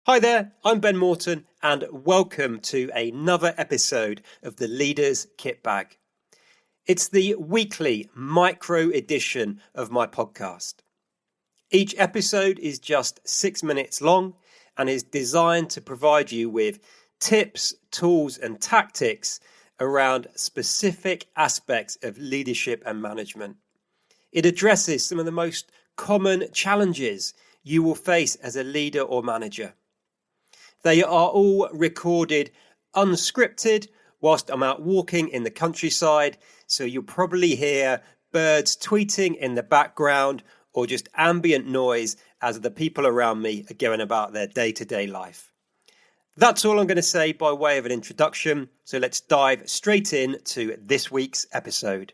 Hi there, I'm Ben Morton, and welcome to another episode of the Leaders Kit Bag. It's the weekly micro edition of my podcast. Each episode is just 6 minutes long and is designed to provide you with tips, tools, and tactics around specific aspects of leadership and management. It addresses some of the most common challenges you will face as a leader or manager. They are all recorded unscripted whilst I'm out walking in the countryside, so you'll probably hear birds tweeting in the background or just ambient noise as the people around me are going about their day-to-day life. That's all I'm going to say by way of an introduction, so let's dive straight into this week's episode.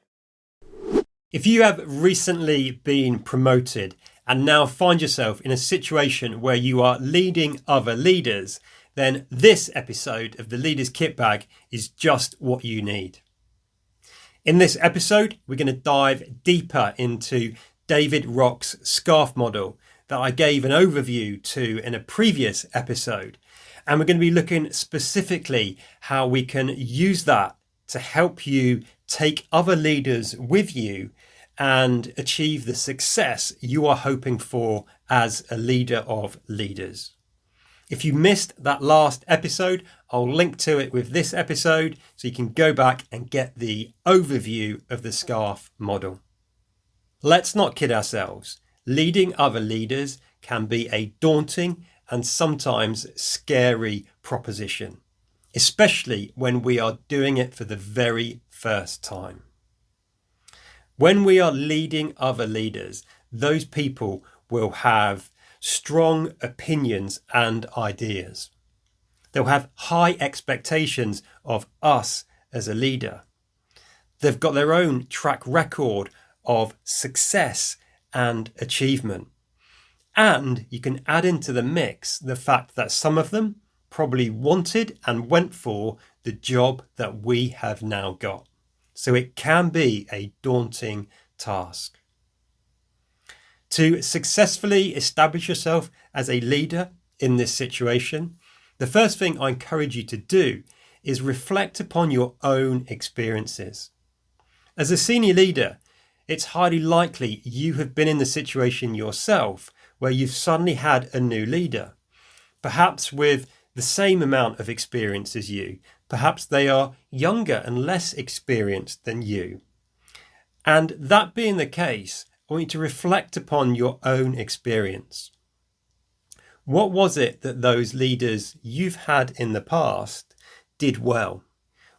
If you have recently been promoted and now find yourself in a situation where you are leading other leaders, then this episode of the Leaders Kit Bag is just what you need. In this episode, we're going to dive deeper into David Rock's scarf model that I gave an overview to in a previous episode. And we're going to be looking specifically how we can use that to help you take other leaders with you and achieve the success you are hoping for as a leader of leaders. If you missed that last episode, I'll link to it with this episode so you can go back and get the overview of the scarf model. Let's not kid ourselves. Leading other leaders can be a daunting and sometimes scary proposition, especially when we are doing it for the very first time. When we are leading other leaders, those people will have strong opinions and ideas. They'll have high expectations of us as a leader. They've got their own track record of success and achievement. And you can add into the mix the fact that some of them probably wanted and went for the job that we have now got. So it can be a daunting task. To successfully establish yourself as a leader in this situation, the first thing I encourage you to do is reflect upon your own experiences. As a senior leader, it's highly likely you have been in the situation yourself where you've suddenly had a new leader, perhaps with the same amount of experience as you. Perhaps they are younger and less experienced than you. And that being the case, I want you to reflect upon your own experience. What was it that those leaders you've had in the past did well?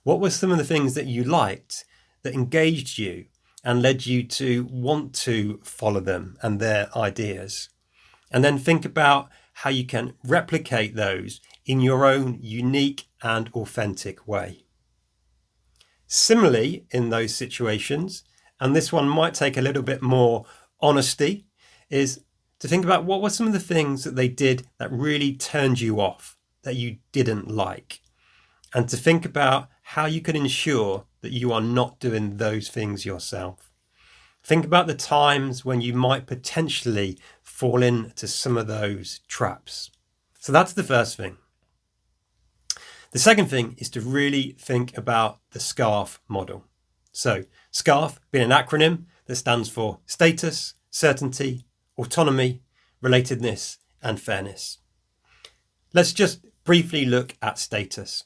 What were some of the things that you liked, that engaged you and led you to want to follow them and their ideas? And then think about how you can replicate those in your own unique and authentic way. Similarly, in those situations, and this one might take a little bit more honesty, is to think about what were some of the things that they did that really turned you off, that you didn't like, and to think about how you can ensure that you are not doing those things yourself. Think about the times when you might potentially fall into some of those traps. So that's the first thing. The second thing is to really think about the SCARF model. So SCARF being an acronym that stands for status, certainty, autonomy, relatedness, and fairness. Let's just briefly look at status.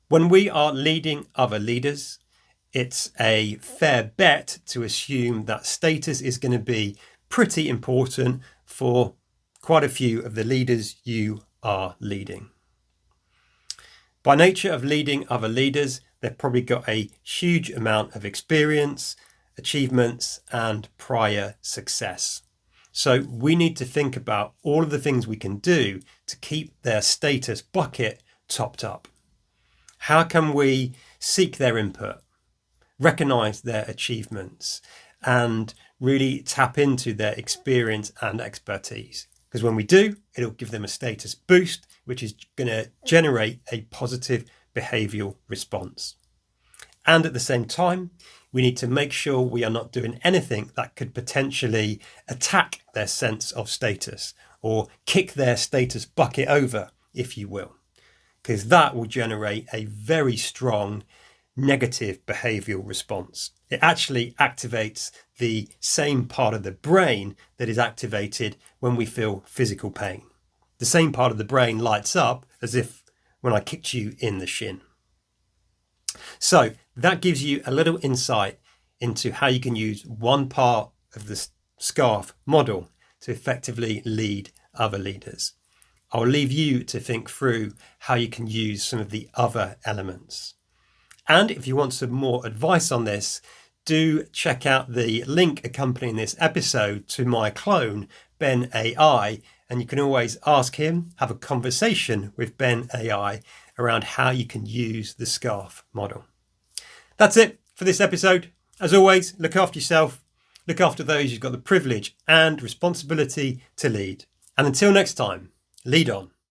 When we are leading other leaders, it's a fair bet to assume that status is going to be pretty important for quite a few of the leaders you are leading. By nature of leading other leaders, they've probably got a huge amount of experience, achievements, and prior success. So we need to think about all of the things we can do to keep their status bucket topped up. How can we seek their input, recognize their achievements, and really tap into their experience and expertise? Because when we do, it'll give them a status boost, which is going to generate a positive behavioural response. And at the same time, we need to make sure we are not doing anything that could potentially attack their sense of status or kick their status bucket over, if you will, because that will generate a very strong negative behavioral response. It actually activates the same part of the brain that is activated when we feel physical pain. The same part of the brain lights up as if when I kicked you in the shin. So that gives you a little insight into how you can use one part of the SCARF model to effectively lead other leaders. I'll leave you to think through how you can use some of the other elements. And if you want some more advice on this, do check out the link accompanying this episode to my clone, Ben AI, and you can always ask him, have a conversation with Ben AI around how you can use the SCARF model. That's it for this episode. As always, look after yourself, look after those you've got the privilege and responsibility to lead. And until next time, lead on.